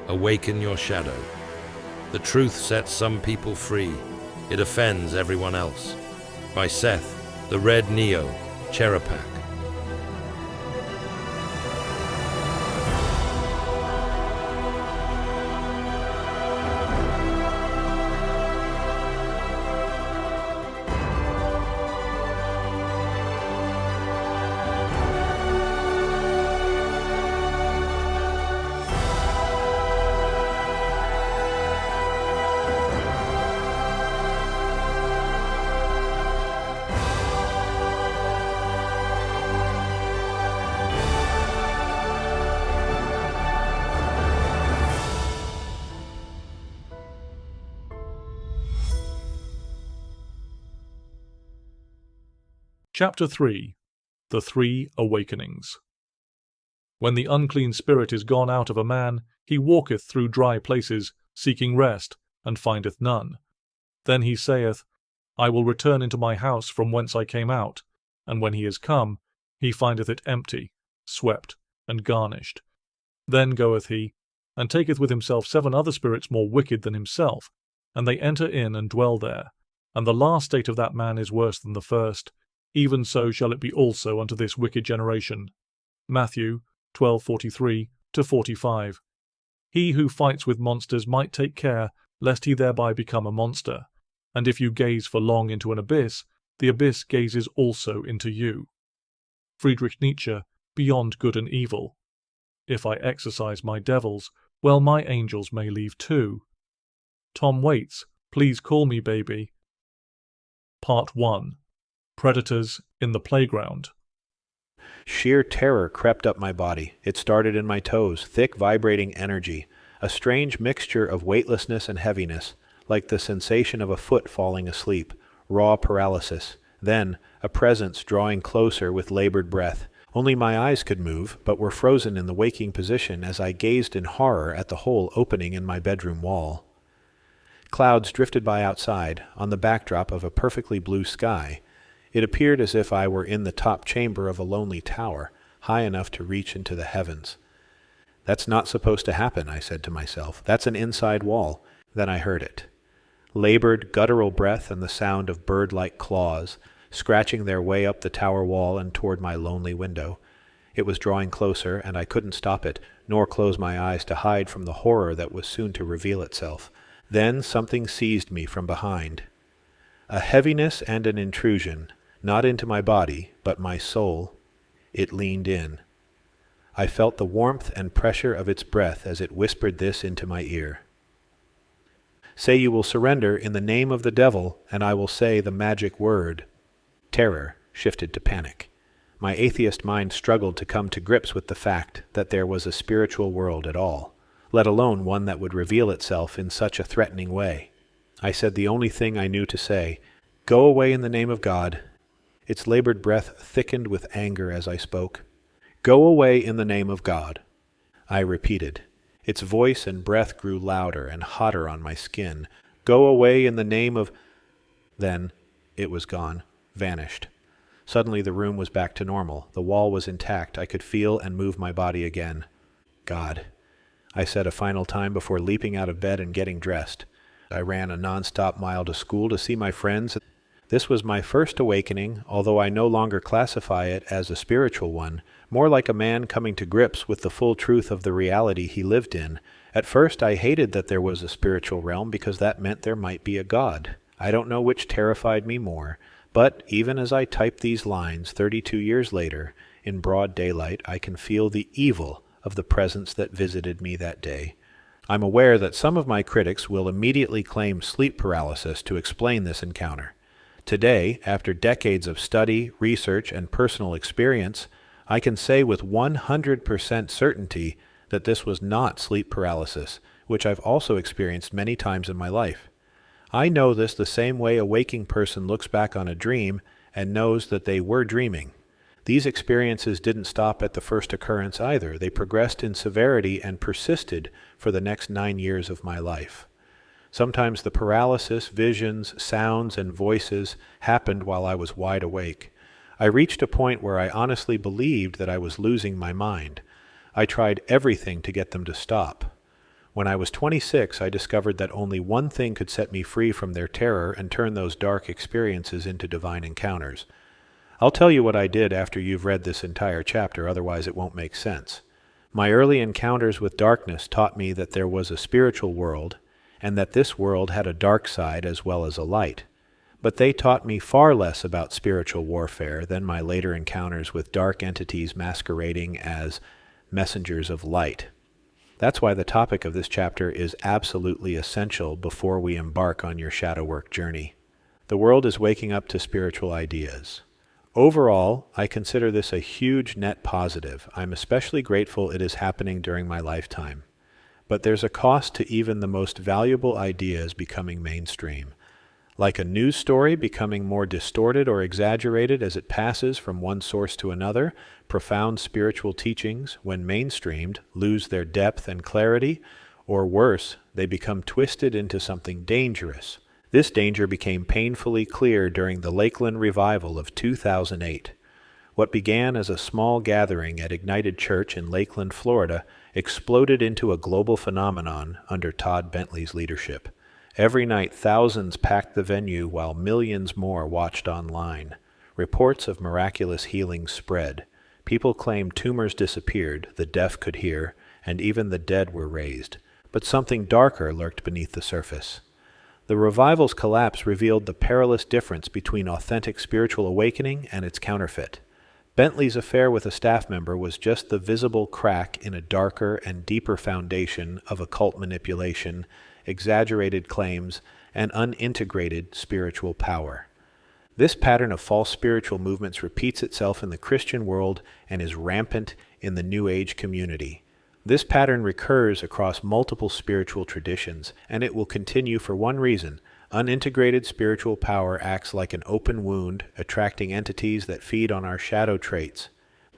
Awaken your shadow. The truth sets some people free. It offends everyone else. By Seth, the Red Neo, Cherupak. Chapter 3. The Three Awakenings. When the unclean spirit is gone out of a man, he walketh through dry places, seeking rest, and findeth none. Then he saith, I will return into my house from whence I came out. And when he is come, he findeth it empty, swept, and garnished. Then goeth he, and taketh with himself 7 other spirits more wicked than himself, and they enter in and dwell there. And the last state of that man is worse than the first. Even so shall it be also unto this wicked generation. Matthew 12:43-45. He who fights with monsters might take care lest he thereby become a monster. And if you gaze for long into an abyss, the abyss gazes also into you. Friedrich Nietzsche, Beyond Good and Evil. If I exercise my devils, well, my angels may leave too. Tom Waits, Please Call Me Baby. Part 1. Predators in the Playground. Sheer terror crept up my body. It started in my toes, thick vibrating energy, a strange mixture of weightlessness and heaviness, like the sensation of a foot falling asleep, raw paralysis. Then, a presence drawing closer with labored breath. Only my eyes could move, but were frozen in the waking position as I gazed in horror at the hole opening in my bedroom wall. Clouds drifted by outside, on the backdrop of a perfectly blue sky. It appeared as if I were in the top chamber of a lonely tower, high enough to reach into the heavens. That's not supposed to happen, I said to myself. That's an inside wall. Then I heard it. Labored, guttural breath and the sound of bird-like claws, scratching their way up the tower wall and toward my lonely window. It was drawing closer, and I couldn't stop it, nor close my eyes to hide from the horror that was soon to reveal itself. Then something seized me from behind. A heaviness and an intrusion, not into my body, but my soul. It leaned in. I felt the warmth and pressure of its breath as it whispered this into my ear. Say you will surrender in the name of the devil, and I will say the magic word. Terror shifted to panic. My atheist mind struggled to come to grips with the fact that there was a spiritual world at all, let alone one that would reveal itself in such a threatening way. I said the only thing I knew to say, Go away in the name of God. Its labored breath thickened with anger as I spoke. Go away in the name of God. I repeated. Its voice and breath grew louder and hotter on my skin. Go away in the name of... Then it was gone, vanished. Suddenly the room was back to normal. The wall was intact. I could feel and move my body again. God, I said a final time before leaping out of bed and getting dressed. I ran a non-stop mile to school to see my friends. This was my first awakening, although I no longer classify it as a spiritual one, more like a man coming to grips with the full truth of the reality he lived in. At first I hated that there was a spiritual realm because that meant there might be a God. I don't know which terrified me more, but even as I type these lines 32 years later, in broad daylight, I can feel the evil of the presence that visited me that day. I'm aware that some of my critics will immediately claim sleep paralysis to explain this encounter. Today, after decades of study, research, and personal experience, I can say with 100% certainty that this was not sleep paralysis, which I've also experienced many times in my life. I know this the same way a waking person looks back on a dream and knows that they were dreaming. These experiences didn't stop at the first occurrence either. They progressed in severity and persisted for the next 9 years of my life. Sometimes the paralysis, visions, sounds, and voices happened while I was wide awake. I reached a point where I honestly believed that I was losing my mind. I tried everything to get them to stop. When I was 26, I discovered that only one thing could set me free from their terror and turn those dark experiences into divine encounters. I'll tell you what I did after you've read this entire chapter, otherwise it won't make sense. My early encounters with darkness taught me that there was a spiritual world, and that this world had a dark side as well as a light. But they taught me far less about spiritual warfare than my later encounters with dark entities masquerading as messengers of light. That's why the topic of this chapter is absolutely essential before we embark on your shadow work journey. The world is waking up to spiritual ideas. Overall, I consider this a huge net positive. I'm especially grateful it is happening during my lifetime. But there's a cost to even the most valuable ideas becoming mainstream. Like a news story becoming more distorted or exaggerated as it passes from one source to another, profound spiritual teachings, when mainstreamed, lose their depth and clarity, or worse, they become twisted into something dangerous. This danger became painfully clear during the Lakeland revival of 2008. What began as a small gathering at Ignited Church in Lakeland, Florida, exploded into a global phenomenon under Todd Bentley's leadership. Every night, thousands packed the venue while millions more watched online. Reports of miraculous healings spread. People claimed tumors disappeared, the deaf could hear, and even the dead were raised. But something darker lurked beneath the surface. The revival's collapse revealed the perilous difference between authentic spiritual awakening and its counterfeit. Bentley's affair with a staff member was just the visible crack in a darker and deeper foundation of occult manipulation, exaggerated claims, and unintegrated spiritual power. This pattern of false spiritual movements repeats itself in the Christian world and is rampant in the New Age community. This pattern recurs across multiple spiritual traditions, and it will continue for one reason. Unintegrated spiritual power acts like an open wound, attracting entities that feed on our shadow traits.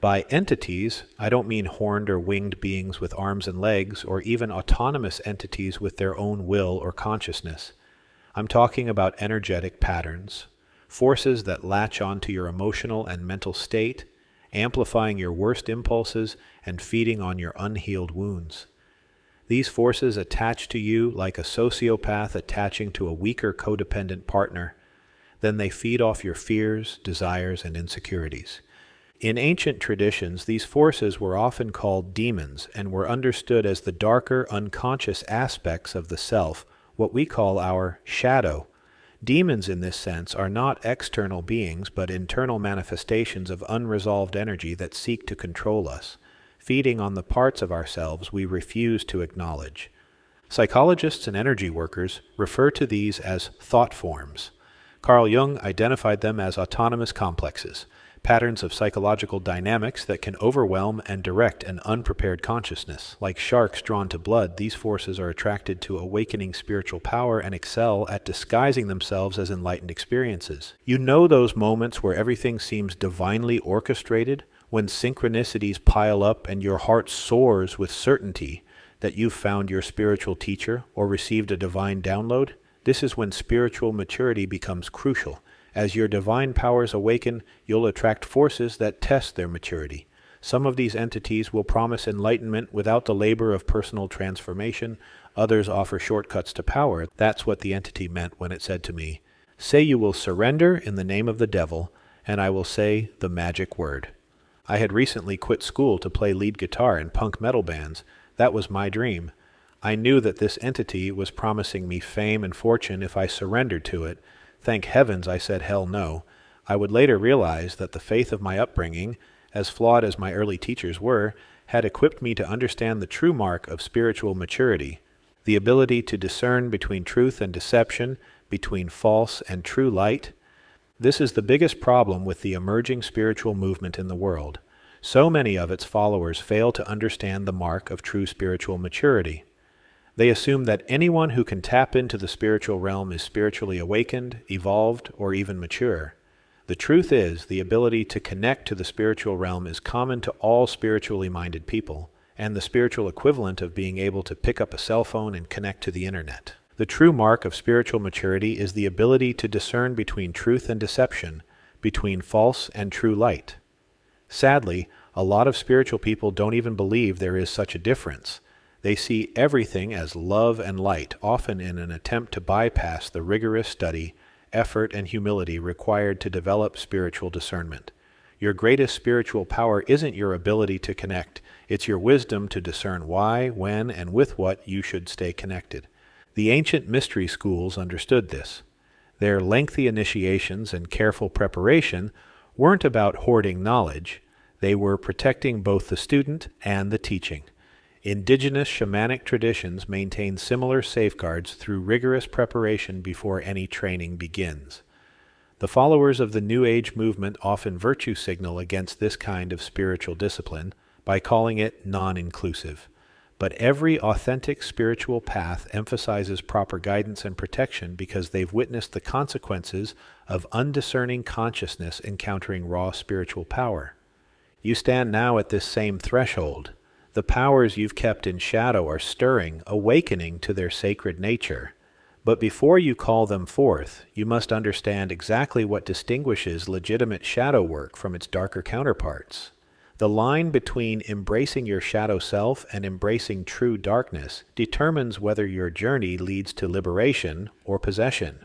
By entities, I don't mean horned or winged beings with arms and legs, or even autonomous entities with their own will or consciousness. I'm talking about energetic patterns, forces that latch onto your emotional and mental state, amplifying your worst impulses and feeding on your unhealed wounds. These forces attach to you like a sociopath attaching to a weaker codependent partner. Then they feed off your fears, desires, and insecurities. In ancient traditions, these forces were often called demons and were understood as the darker, unconscious aspects of the self, what we call our shadow. Demons in this sense are not external beings, but internal manifestations of unresolved energy that seek to control us, feeding on the parts of ourselves we refuse to acknowledge. Psychologists and energy workers refer to these as thought forms. Carl Jung identified them as autonomous complexes, patterns of psychological dynamics that can overwhelm and direct an unprepared consciousness. Like sharks drawn to blood, these forces are attracted to awakening spiritual power and excel at disguising themselves as enlightened experiences. You know those moments where everything seems divinely orchestrated, when synchronicities pile up and your heart soars with certainty that you've found your spiritual teacher or received a divine download? This is when spiritual maturity becomes crucial. As your divine powers awaken, you'll attract forces that test their maturity. Some of these entities will promise enlightenment without the labor of personal transformation. Others offer shortcuts to power. That's what the entity meant when it said to me, "Say you will surrender in the name of the devil, and I will say the magic word." I had recently quit school to play lead guitar in punk metal bands. That was my dream. I knew that this entity was promising me fame and fortune if I surrendered to it. Thank heavens I said hell no. I would later realize that the faith of my upbringing, as flawed as my early teachers were, had equipped me to understand the true mark of spiritual maturity, the ability to discern between truth and deception, between false and true light. This is the biggest problem with the emerging spiritual movement in the world. So many of its followers fail to understand the mark of true spiritual maturity. They assume that anyone who can tap into the spiritual realm is spiritually awakened, evolved, or even mature. The truth is, the ability to connect to the spiritual realm is common to all spiritually minded people, and the spiritual equivalent of being able to pick up a cell phone and connect to the internet. The true mark of spiritual maturity is the ability to discern between truth and deception, between false and true light. Sadly, a lot of spiritual people don't even believe there is such a difference. They see everything as love and light, often in an attempt to bypass the rigorous study, effort, and humility required to develop spiritual discernment. Your greatest spiritual power isn't your ability to connect. It's your wisdom to discern why, when, and with what you should stay connected. The ancient mystery schools understood this. Their lengthy initiations and careful preparation weren't about hoarding knowledge. They were protecting both the student and the teaching. Indigenous shamanic traditions maintain similar safeguards through rigorous preparation before any training begins. The followers of the New Age movement often virtue signal against this kind of spiritual discipline by calling it non-inclusive. But every authentic spiritual path emphasizes proper guidance and protection because they've witnessed the consequences of undiscerning consciousness encountering raw spiritual power. You stand now at this same threshold. The powers you've kept in shadow are stirring, awakening to their sacred nature. But before you call them forth, you must understand exactly what distinguishes legitimate shadow work from its darker counterparts. The line between embracing your shadow self and embracing true darkness determines whether your journey leads to liberation or possession.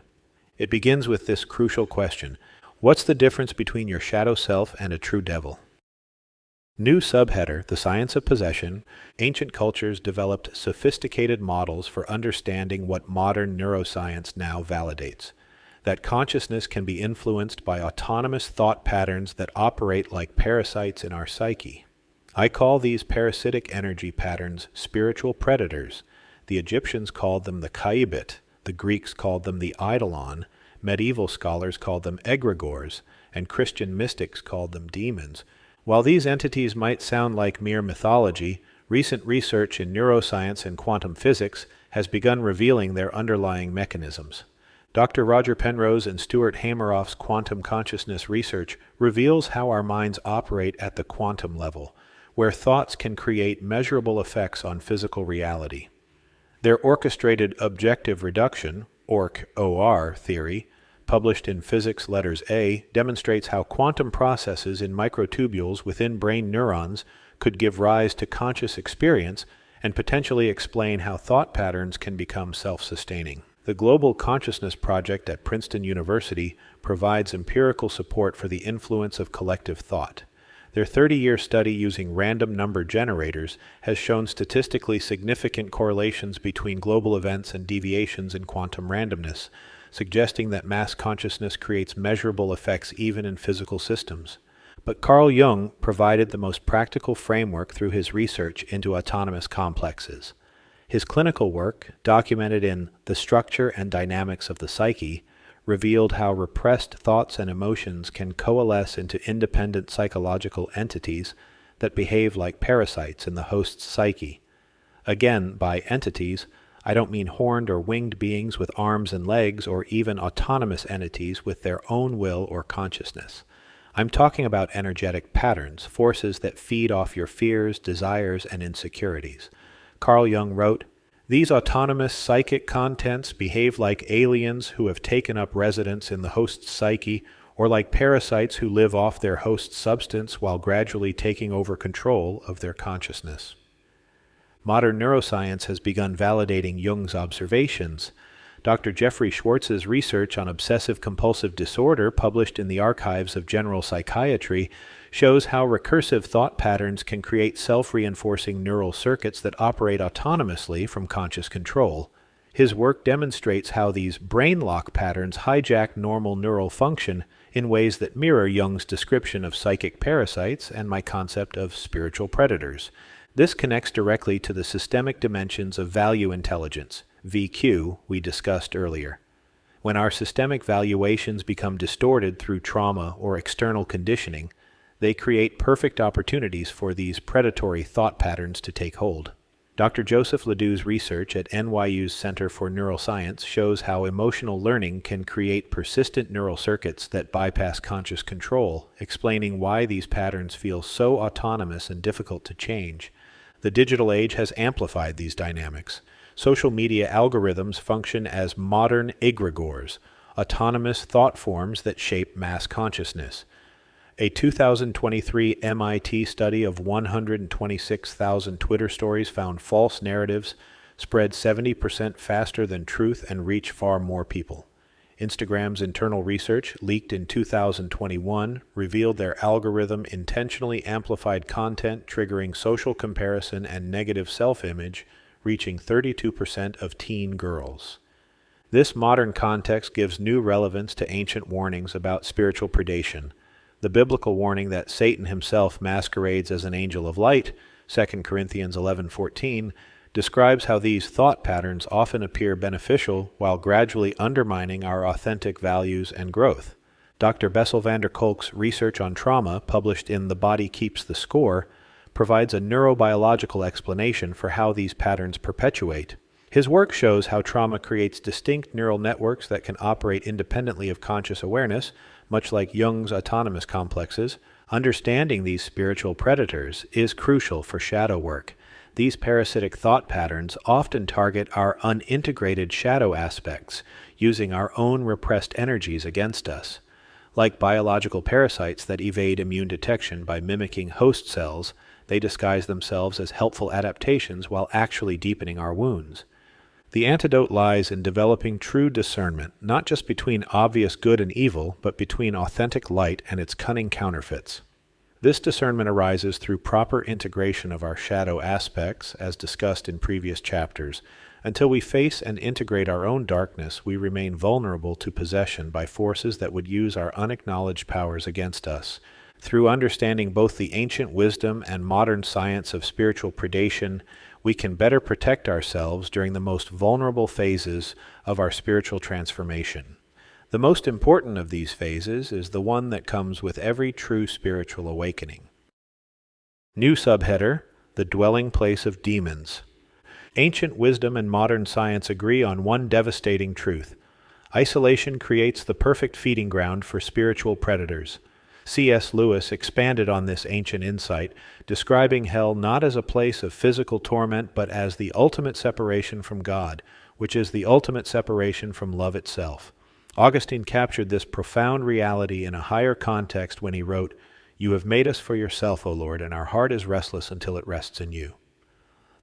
It begins with this crucial question: what's the difference between your shadow self and a true devil? New subheader, The Science of Possession. Ancient cultures developed sophisticated models for understanding what modern neuroscience now validates: that consciousness can be influenced by autonomous thought patterns that operate like parasites in our psyche. I call these parasitic energy patterns spiritual predators. The Egyptians called them the Kaibit, the Greeks called them the Eidolon, medieval scholars called them egregores, and Christian mystics called them demons. While these entities might sound like mere mythology, recent research in neuroscience and quantum physics has begun revealing their underlying mechanisms. Dr. Roger Penrose and Stuart Hameroff's quantum consciousness research reveals how our minds operate at the quantum level, where thoughts can create measurable effects on physical reality. Their orchestrated objective reduction, OR theory, published in Physics Letters A, demonstrates how quantum processes in microtubules within brain neurons could give rise to conscious experience and potentially explain how thought patterns can become self-sustaining. The Global Consciousness Project at Princeton University provides empirical support for the influence of collective thought. Their 30-year study using random number generators has shown statistically significant correlations between global events and deviations in quantum randomness, suggesting that mass consciousness creates measurable effects even in physical systems. But Carl Jung provided the most practical framework through his research into autonomous complexes. His clinical work, documented in The Structure and Dynamics of the Psyche, revealed how repressed thoughts and emotions can coalesce into independent psychological entities that behave like parasites in the host's psyche. Again, by entities, I don't mean horned or winged beings with arms and legs, or even autonomous entities with their own will or consciousness. I'm talking about energetic patterns, forces that feed off your fears, desires, and insecurities. Carl Jung wrote, "These autonomous psychic contents behave like aliens who have taken up residence in the host's psyche, or like parasites who live off their host's substance while gradually taking over control of their consciousness." Modern neuroscience has begun validating Jung's observations. Dr. Jeffrey Schwartz's research on obsessive-compulsive disorder, published in the Archives of General Psychiatry, shows how recursive thought patterns can create self-reinforcing neural circuits that operate autonomously from conscious control. His work demonstrates how these brain lock patterns hijack normal neural function in ways that mirror Jung's description of psychic parasites and my concept of spiritual predators. This connects directly to the systemic dimensions of value intelligence, VQ, we discussed earlier. When our systemic valuations become distorted through trauma or external conditioning, they create perfect opportunities for these predatory thought patterns to take hold. Dr. Joseph Ledoux's research at NYU's Center for Neuroscience shows how emotional learning can create persistent neural circuits that bypass conscious control, explaining why these patterns feel so autonomous and difficult to change. The digital age has amplified these dynamics. Social media algorithms function as modern egregores, autonomous thought forms that shape mass consciousness. A 2023 MIT study of 126,000 Twitter stories found false narratives spread 70% faster than truth and reach far more people. Instagram's internal research, leaked in 2021, revealed their algorithm intentionally amplified content triggering social comparison and negative self-image, reaching 32% of teen girls. This modern context gives new relevance to ancient warnings about spiritual predation. The biblical warning that Satan himself masquerades as an angel of light, 2 Corinthians 11:14, describes how these thought patterns often appear beneficial while gradually undermining our authentic values and growth. Dr. Bessel van der Kolk's research on trauma, published in The Body Keeps the Score, provides a neurobiological explanation for how these patterns perpetuate. His work shows how trauma creates distinct neural networks that can operate independently of conscious awareness, much like Jung's autonomous complexes. Understanding these spiritual predators is crucial for shadow work. These parasitic thought patterns often target our unintegrated shadow aspects, using our own repressed energies against us. Like biological parasites that evade immune detection by mimicking host cells, they disguise themselves as helpful adaptations while actually deepening our wounds. The antidote lies in developing true discernment, not just between obvious good and evil, but between authentic light and its cunning counterfeits. This discernment arises through proper integration of our shadow aspects, as discussed in previous chapters. Until we face and integrate our own darkness, we remain vulnerable to possession by forces that would use our unacknowledged powers against us. Through understanding both the ancient wisdom and modern science of spiritual predation, we can better protect ourselves during the most vulnerable phases of our spiritual transformation. The most important of these phases is the one that comes with every true spiritual awakening. New subheader: the dwelling place of demons. Ancient wisdom and modern science agree on one devastating truth. Isolation creates the perfect feeding ground for spiritual predators. C.S. Lewis expanded on this ancient insight, describing hell not as a place of physical torment, but as the ultimate separation from God, which is the ultimate separation from love itself. Augustine captured this profound reality in a higher context when he wrote, "You have made us for yourself, O Lord, and our heart is restless until it rests in you."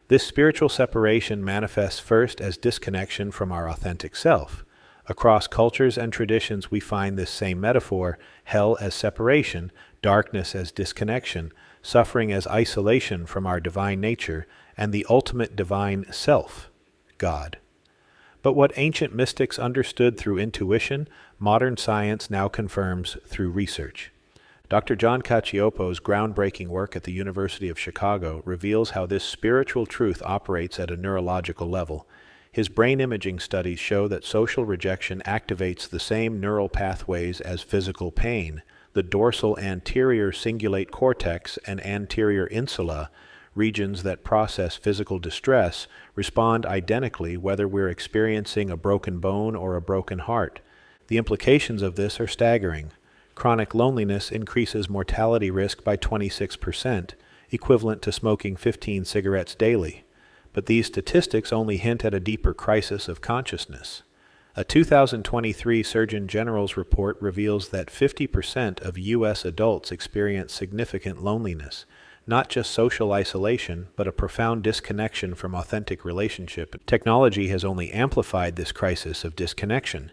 This spiritual separation manifests first as disconnection from our authentic self. Across cultures and traditions we find this same metaphor: hell as separation, darkness as disconnection, suffering as isolation from our divine nature, and the ultimate divine self, God. But what ancient mystics understood through intuition, modern science now confirms through research. Dr. John Cacioppo's groundbreaking work at the University of Chicago reveals how this spiritual truth operates at a neurological level. His brain imaging studies show that social rejection activates the same neural pathways as physical pain. The dorsal anterior cingulate cortex and anterior insula, regions that process physical distress, respond identically whether we're experiencing a broken bone or a broken heart. The implications of this are staggering. Chronic loneliness increases mortality risk by 26%, equivalent to smoking 15 cigarettes daily. But these statistics only hint at a deeper crisis of consciousness. A 2023 Surgeon General's report reveals that 50% of U.S. adults experience significant loneliness, not just social isolation, but a profound disconnection from authentic relationship. Technology has only amplified this crisis of disconnection.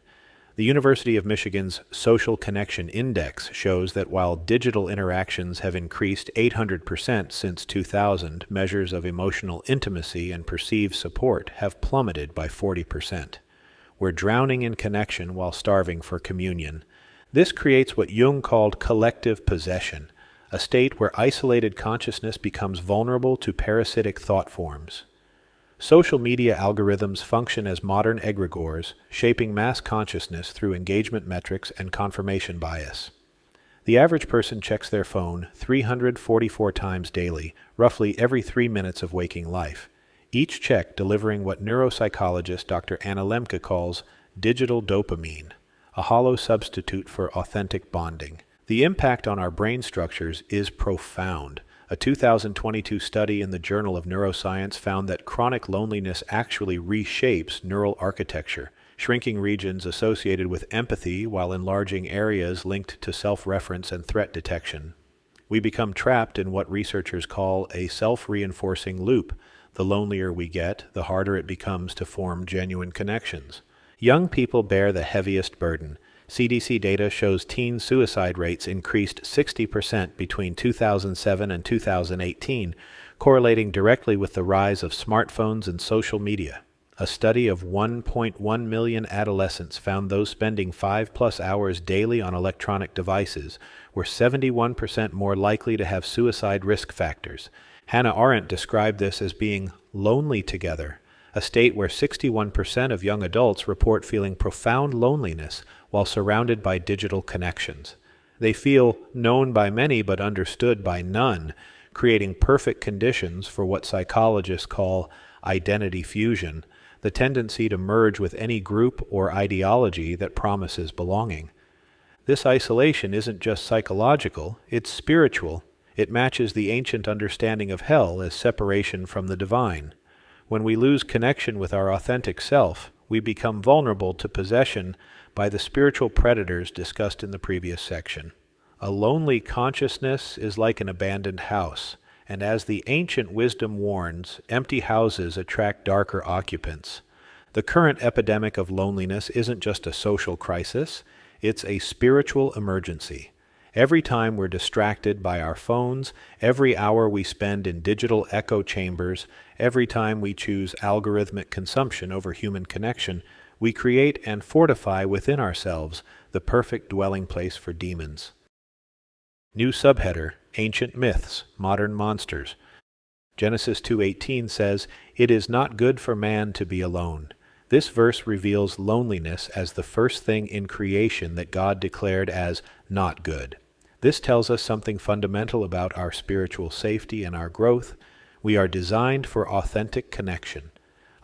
The University of Michigan's Social Connection Index shows that while digital interactions have increased 800% since 2000, measures of emotional intimacy and perceived support have plummeted by 40%. We're drowning in connection while starving for communion. This creates what Jung called collective possession, a state where isolated consciousness becomes vulnerable to parasitic thought forms. Social media algorithms function as modern egregores, shaping mass consciousness through engagement metrics and confirmation bias. The average person checks their phone 344 times daily, roughly every 3 minutes of waking life, each check delivering what neuropsychologist Dr. Anna Lemke calls digital dopamine, a hollow substitute for authentic bonding. The impact on our brain structures is profound. A 2022 study in the Journal of Neuroscience found that chronic loneliness actually reshapes neural architecture, shrinking regions associated with empathy while enlarging areas linked to self-reference and threat detection. We become trapped in what researchers call a self-reinforcing loop. The lonelier we get, the harder it becomes to form genuine connections. Young people bear the heaviest burden. CDC data shows teen suicide rates increased 60% between 2007 and 2018, correlating directly with the rise of smartphones and social media. A study of 1.1 million adolescents found those spending 5+ hours daily on electronic devices were 71% more likely to have suicide risk factors. Hannah Arendt described this as being lonely together, a state where 61% of young adults report feeling profound loneliness while surrounded by digital connections. They feel known by many but understood by none, creating perfect conditions for what psychologists call identity fusion, the tendency to merge with any group or ideology that promises belonging. This isolation isn't just psychological, it's spiritual. It matches the ancient understanding of hell as separation from the divine. When we lose connection with our authentic self, we become vulnerable to possession by the spiritual predators discussed in the previous section. A lonely consciousness is like an abandoned house, and as the ancient wisdom warns, empty houses attract darker occupants. The current epidemic of loneliness isn't just a social crisis, it's a spiritual emergency. Every time we're distracted by our phones, every hour we spend in digital echo chambers, every time we choose algorithmic consumption over human connection, we create and fortify within ourselves the perfect dwelling place for demons. New subheader, Ancient Myths, Modern Monsters. Genesis 2:18 says, "It is not good for man to be alone." This verse reveals loneliness as the first thing in creation that God declared as not good. This tells us something fundamental about our spiritual safety and our growth. We are designed for authentic connection.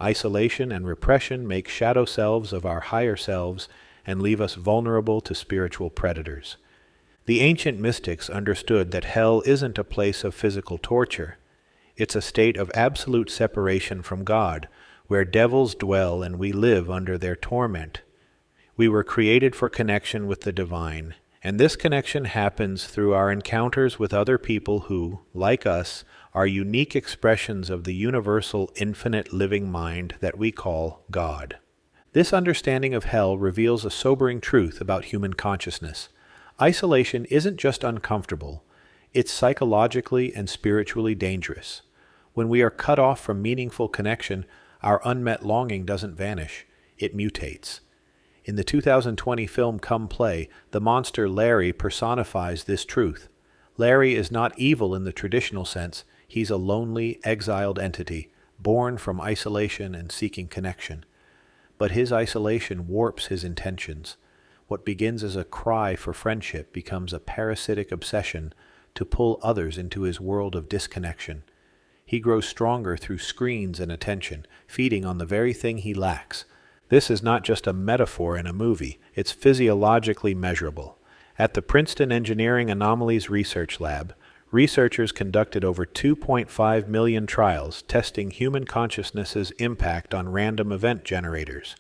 Isolation and repression make shadow selves of our higher selves and leave us vulnerable to spiritual predators. The ancient mystics understood that hell isn't a place of physical torture. It's a state of absolute separation from God, where devils dwell and we live under their torment. We were created for connection with the divine, and this connection happens through our encounters with other people who, like us, are unique expressions of the universal infinite living mind that we call God. This understanding of hell reveals a sobering truth about human consciousness. Isolation isn't just uncomfortable, it's psychologically and spiritually dangerous. When we are cut off from meaningful connection, our unmet longing doesn't vanish, it mutates. In the 2020 film Come Play, the monster Larry personifies this truth. Larry is not evil in the traditional sense, he's a lonely, exiled entity, born from isolation and seeking connection. But his isolation warps his intentions. What begins as a cry for friendship becomes a parasitic obsession to pull others into his world of disconnection. He grows stronger through screens and attention, feeding on the very thing he lacks. This is not just a metaphor in a movie, it's physiologically measurable. At the Princeton Engineering Anomalies Research Lab, researchers conducted over 2.5 million trials testing human consciousness's impact on random event generators.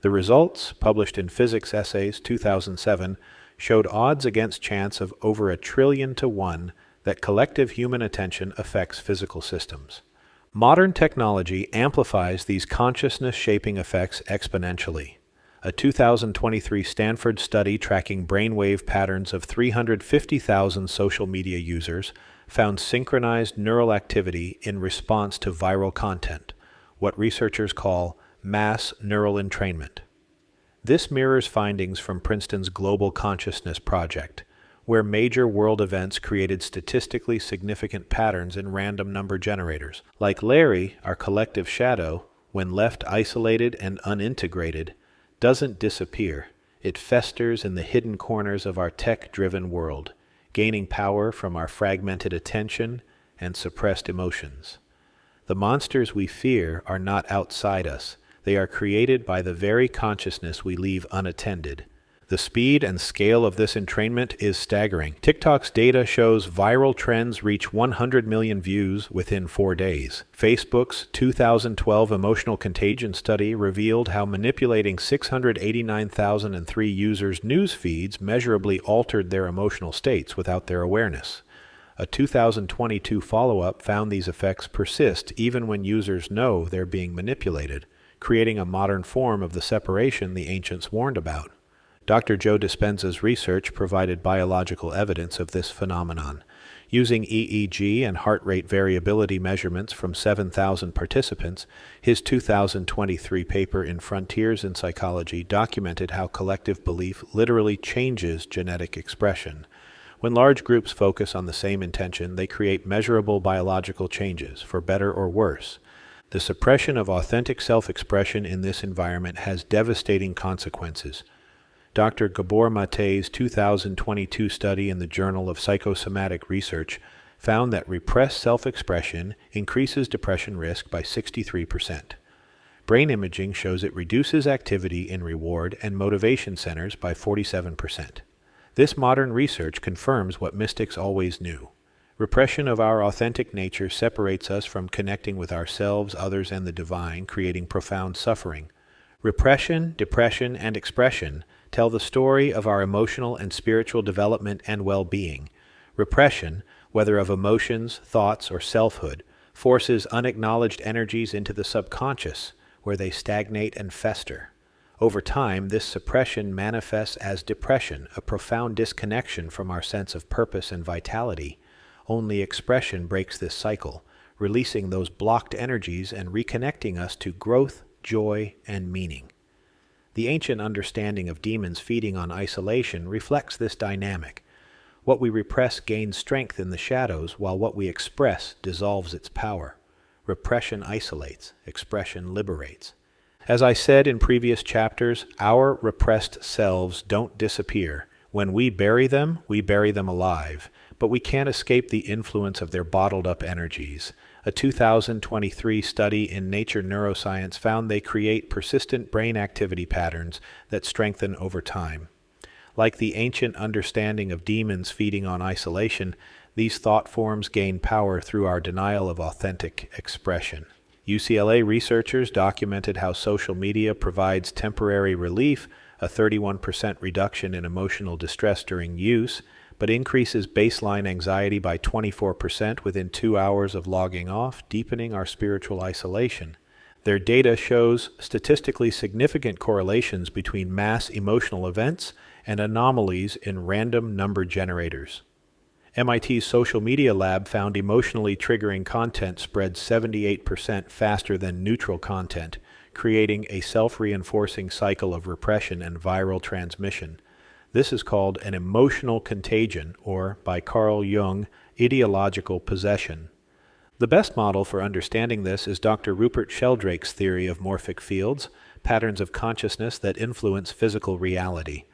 The results, published in Physics Essays 2007, showed odds against chance of over 1 trillion to 1 that collective human attention affects physical systems. Modern technology amplifies these consciousness-shaping effects exponentially. A 2023 Stanford study tracking brainwave patterns of 350,000 social media users found synchronized neural activity in response to viral content, what researchers call mass neural entrainment. This mirrors findings from Princeton's Global Consciousness Project, where major world events created statistically significant patterns in random number generators. Like Larry, our collective shadow, when left isolated and unintegrated, doesn't disappear. It festers in the hidden corners of our tech-driven world, gaining power from our fragmented attention and suppressed emotions. The monsters we fear are not outside us. They are created by the very consciousness we leave unattended. The speed and scale of this entrainment is staggering. TikTok's data shows viral trends reach 100 million views within 4 days. Facebook's 2012 emotional contagion study revealed how manipulating 689,003 users' news feeds measurably altered their emotional states without their awareness. A 2022 follow-up found these effects persist even when users know they're being manipulated, creating a modern form of the separation the ancients warned about. Dr. Joe Dispenza's research provided biological evidence of this phenomenon. Using EEG and heart rate variability measurements from 7,000 participants, his 2023 paper in Frontiers in Psychology documented how collective belief literally changes genetic expression. When large groups focus on the same intention, they create measurable biological changes, for better or worse. The suppression of authentic self-expression in this environment has devastating consequences. Dr. Gabor Mate's 2022 study in the Journal of Psychosomatic Research found that repressed self-expression increases depression risk by 63%. Brain imaging shows it reduces activity in reward and motivation centers by 47%. This modern research confirms what mystics always knew. Repression of our authentic nature separates us from connecting with ourselves, others, and the divine, creating profound suffering. Repression, depression, and expression tell the story of our emotional and spiritual development and well-being. Repression, whether of emotions, thoughts, or selfhood, forces unacknowledged energies into the subconscious, where they stagnate and fester. Over time, this suppression manifests as depression, a profound disconnection from our sense of purpose and vitality. Only expression breaks this cycle, releasing those blocked energies and reconnecting us to growth, joy, and meaning. The ancient understanding of demons feeding on isolation reflects this dynamic. What we repress gains strength in the shadows, while what we express dissolves its power. Repression isolates, expression liberates. As I said in previous chapters, our repressed selves don't disappear. When we bury them alive, but we can't escape the influence of their bottled-up energies. A 2023 study in Nature Neuroscience found they create persistent brain activity patterns that strengthen over time. Like the ancient understanding of demons feeding on isolation, these thought forms gain power through our denial of authentic expression. UCLA researchers documented how social media provides temporary relief, a 31% reduction in emotional distress during use, but increases baseline anxiety by 24% within 2 hours of logging off, deepening our spiritual isolation. Their data shows statistically significant correlations between mass emotional events and anomalies in random number generators. MIT's social media lab found emotionally triggering content spread 78% faster than neutral content, creating a self-reinforcing cycle of repression and viral transmission. This is called an emotional contagion, or, by Carl Jung, ideological possession. The best model for understanding this is Dr. Rupert Sheldrake's theory of morphic fields, patterns of consciousness that influence physical reality.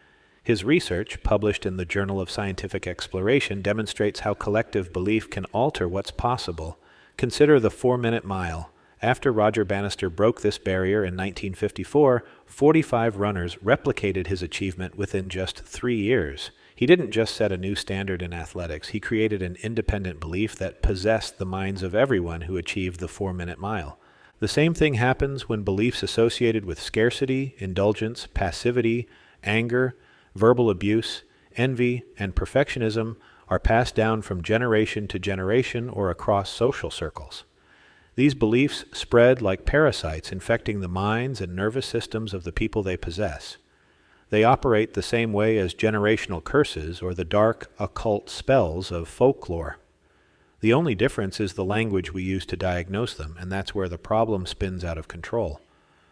His research, published in the Journal of Scientific Exploration, demonstrates how collective belief can alter what's possible. Consider the 4-minute mile. After Roger Bannister broke this barrier in 1954, 45 runners replicated his achievement within just 3 years. He didn't just set a new standard in athletics, he created an independent belief that possessed the minds of everyone who achieved the 4-minute mile. The same thing happens when beliefs associated with scarcity, indulgence, passivity, anger, verbal abuse, envy, and perfectionism are passed down from generation to generation or across social circles. These beliefs spread like parasites, infecting the minds and nervous systems of the people they possess. They operate the same way as generational curses or the dark, occult spells of folklore. The only difference is the language we use to diagnose them, and that's where the problem spins out of control.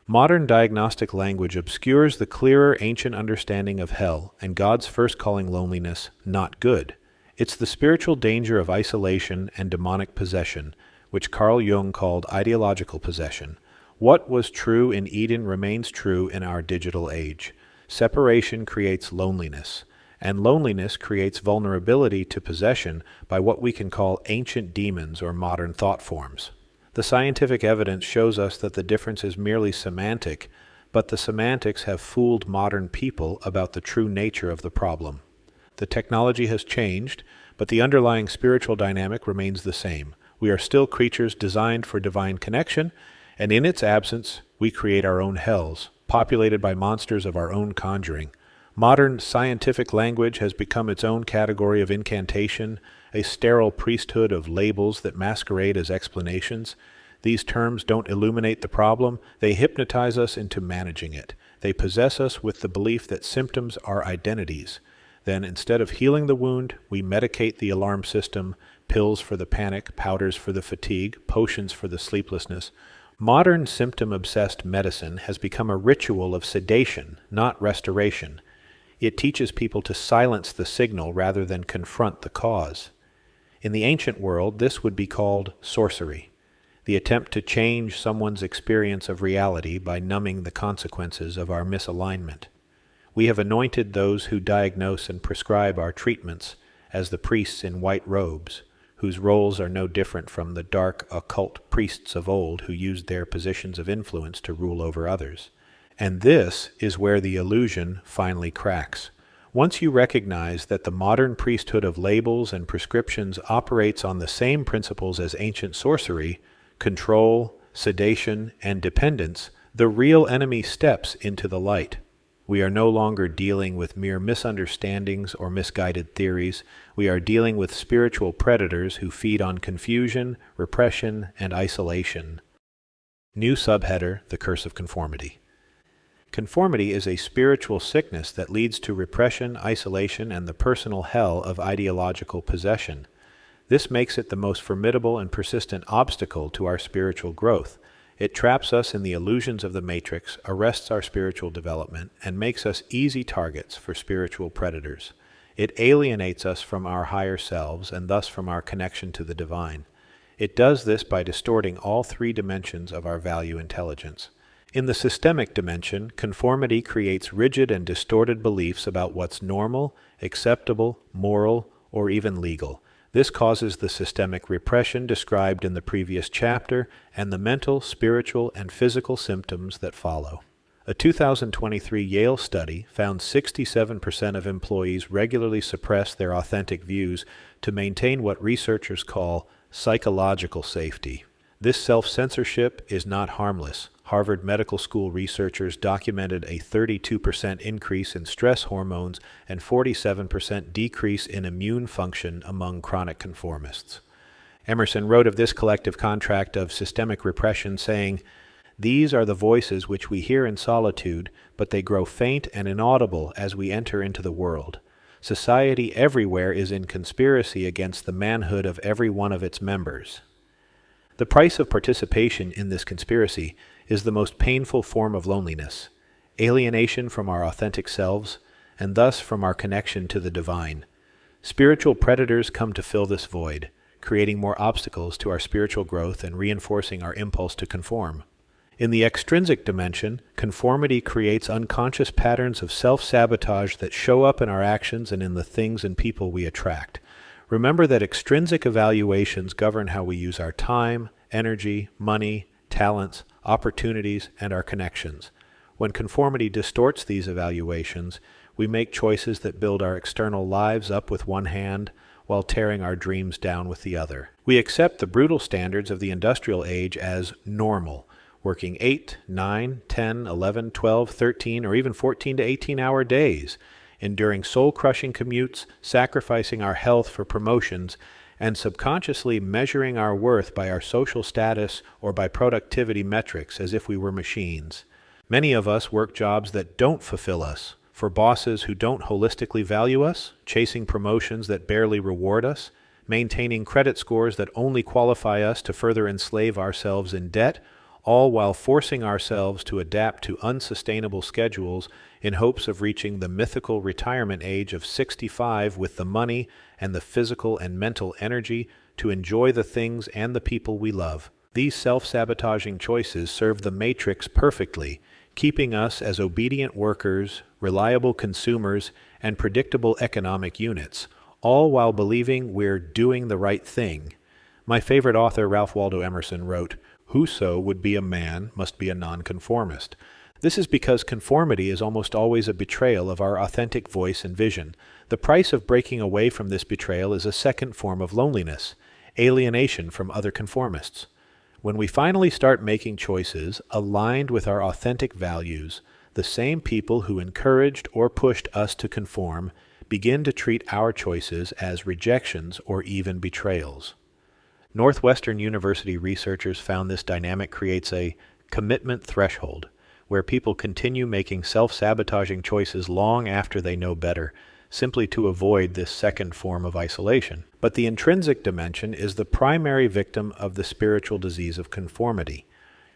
Modern diagnostic language obscures the clearer ancient understanding of hell and God's first calling loneliness not good. It's the spiritual danger of isolation and demonic possession, which Carl Jung called ideological possession. What was true in Eden remains true in our digital age. Separation creates loneliness, and loneliness creates vulnerability to possession by what we can call ancient demons or modern thought forms. The scientific evidence shows us that the difference is merely semantic, but the semantics have fooled modern people about the true nature of the problem. The technology has changed, but the underlying spiritual dynamic remains the same. We are still creatures designed for divine connection, and in its absence, we create our own hells, populated by monsters of our own conjuring. Modern scientific language has become its own category of incantation, a sterile priesthood of labels that masquerade as explanations. These terms don't illuminate the problem, they hypnotize us into managing it. They possess us with the belief that symptoms are identities. Then, instead of healing the wound, we medicate the alarm system, pills for the panic, powders for the fatigue, potions for the sleeplessness. Modern symptom-obsessed medicine has become a ritual of sedation, not restoration. It teaches people to silence the signal rather than confront the cause. In the ancient world, this would be called sorcery, the attempt to change someone's experience of reality by numbing the consequences of our misalignment. We have anointed those who diagnose and prescribe our treatments as the priests in white robes, whose roles are no different from the dark occult priests of old who used their positions of influence to rule over others. And this is where the illusion finally cracks. Once you recognize that the modern priesthood of labels and prescriptions operates on the same principles as ancient sorcery, control, sedation, and dependence, the real enemy steps into the light. We are no longer dealing with mere misunderstandings or misguided theories. We are dealing with spiritual predators who feed on confusion, repression, and isolation. New subheader, The Curse of Conformity. Conformity is a spiritual sickness that leads to repression, isolation, and the personal hell of ideological possession. This makes it the most formidable and persistent obstacle to our spiritual growth. It traps us in the illusions of the matrix, arrests our spiritual development, and makes us easy targets for spiritual predators. It alienates us from our higher selves and thus from our connection to the divine. It does this by distorting all three dimensions of our value intelligence. In the systemic dimension, conformity creates rigid and distorted beliefs about what's normal, acceptable, moral, or even legal. This causes the systemic repression described in the previous chapter and the mental, spiritual, and physical symptoms that follow. A 2023 Yale study found 67% of employees regularly suppress their authentic views to maintain what researchers call psychological safety. This self-censorship is not harmless. Harvard Medical School researchers documented a 32% increase in stress hormones and 47% decrease in immune function among chronic conformists. Emerson wrote of this collective contract of systemic repression, saying, "These are the voices which we hear in solitude, but they grow faint and inaudible as we enter into the world. Society everywhere is in conspiracy against the manhood of every one of its members." The price of participation in this conspiracy is the most painful form of loneliness, alienation from our authentic selves, and thus from our connection to the divine. Spiritual predators come to fill this void, creating more obstacles to our spiritual growth and reinforcing our impulse to conform. In the extrinsic dimension, conformity creates unconscious patterns of self-sabotage that show up in our actions and in the things and people we attract. Remember that extrinsic evaluations govern how we use our time, energy, money, talents, opportunities, and our connections. When conformity distorts these evaluations, we make choices that build our external lives up with one hand while tearing our dreams down with the other. We accept the brutal standards of the industrial age as normal, working 8, 9, 10, 11, 12, 13, or even 14 to 18-hour days, enduring soul-crushing commutes, sacrificing our health for promotions, and subconsciously measuring our worth by our social status or by productivity metrics as if we were machines. Many of us work jobs that don't fulfill us, for bosses who don't holistically value us, chasing promotions that barely reward us, maintaining credit scores that only qualify us to further enslave ourselves in debt, all while forcing ourselves to adapt to unsustainable schedules in hopes of reaching the mythical retirement age of 65 with the money and the physical and mental energy to enjoy the things and the people we love. These self-sabotaging choices serve the matrix perfectly, keeping us as obedient workers, reliable consumers, and predictable economic units, all while believing we're doing the right thing. My favorite author, Ralph Waldo Emerson, wrote, "Whoso would be a man must be a nonconformist." This is because conformity is almost always a betrayal of our authentic voice and vision. The price of breaking away from this betrayal is a second form of loneliness, alienation from other conformists. When we finally start making choices aligned with our authentic values, the same people who encouraged or pushed us to conform begin to treat our choices as rejections or even betrayals. Northwestern University researchers found this dynamic creates a commitment threshold, where people continue making self-sabotaging choices long after they know better, simply to avoid this second form of isolation. But the intrinsic dimension is the primary victim of the spiritual disease of conformity.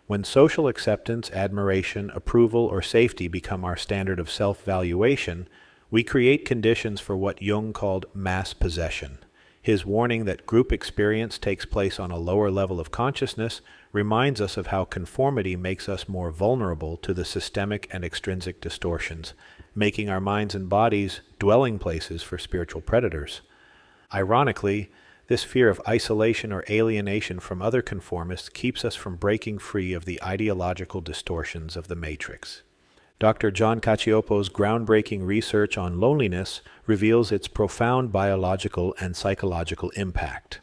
When social acceptance, admiration, approval, or safety become our standard of self-valuation, we create conditions for what Jung called mass possession. His warning that group experience takes place on a lower level of consciousness reminds us of how conformity makes us more vulnerable to the systemic and extrinsic distortions, making our minds and bodies dwelling places for spiritual predators. Ironically, this fear of isolation or alienation from other conformists keeps us from breaking free of the ideological distortions of the matrix. Dr. John Cacioppo's groundbreaking research on loneliness reveals its profound biological and psychological impact.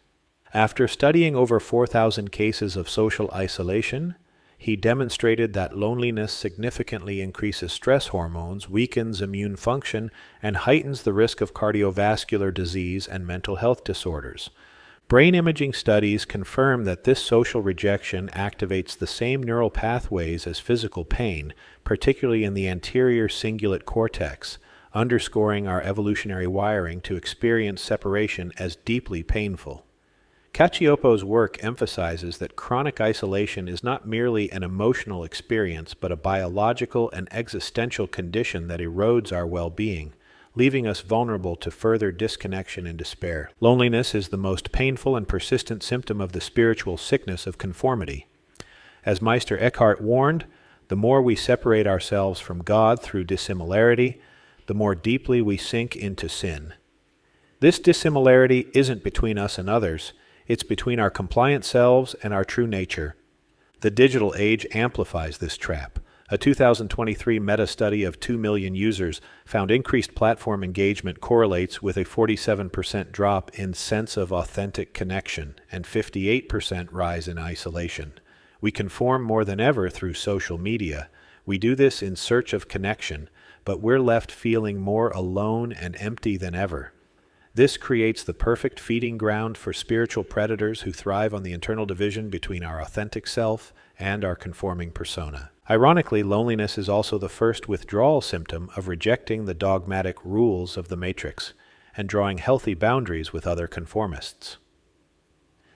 After studying over 4,000 cases of social isolation, he demonstrated that loneliness significantly increases stress hormones, weakens immune function, and heightens the risk of cardiovascular disease and mental health disorders. Brain imaging studies confirm that this social rejection activates the same neural pathways as physical pain, particularly in the anterior cingulate cortex, underscoring our evolutionary wiring to experience separation as deeply painful. Cacioppo's work emphasizes that chronic isolation is not merely an emotional experience, but a biological and existential condition that erodes our well-being, leaving us vulnerable to further disconnection and despair. Loneliness is the most painful and persistent symptom of the spiritual sickness of conformity. As Meister Eckhart warned, the more we separate ourselves from God through dissimilarity, the more deeply we sink into sin. This dissimilarity isn't between us and others, it's between our compliant selves and our true nature. The digital age amplifies this trap. A 2023 meta-study of 2 million users found increased platform engagement correlates with a 47% drop in sense of authentic connection and 58% rise in isolation. We conform more than ever through social media. We do this in search of connection, but we're left feeling more alone and empty than ever. This creates the perfect feeding ground for spiritual predators who thrive on the internal division between our authentic self and our conforming persona. Ironically, loneliness is also the first withdrawal symptom of rejecting the dogmatic rules of the matrix and drawing healthy boundaries with other conformists.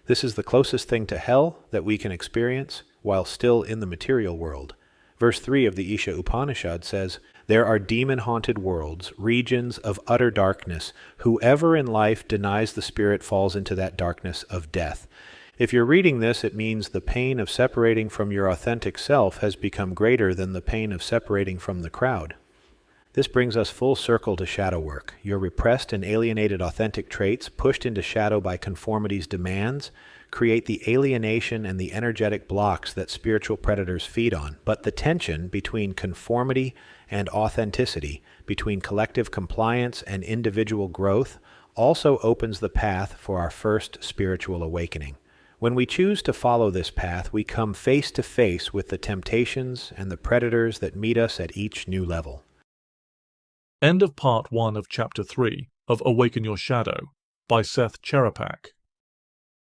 This is the closest thing to hell that we can experience while still in the material world. Verse 3 of the Isha Upanishad says, "There are demon-haunted worlds, regions of utter darkness. Whoever in life denies the spirit falls into that darkness of death." If you're reading this, it means the pain of separating from your authentic self has become greater than the pain of separating from the crowd. This brings us full circle to shadow work. Your repressed and alienated authentic traits, pushed into shadow by conformity's demands, create the alienation and the energetic blocks that spiritual predators feed on. But the tension between conformity and authenticity, between collective compliance and individual growth, also opens the path for our first spiritual awakening. When we choose to follow this path, we come face to face with the temptations and the predators that meet us at each new level. End of Part 1 of Chapter 3 of Awaken Your Shadow by Seth Cherepak.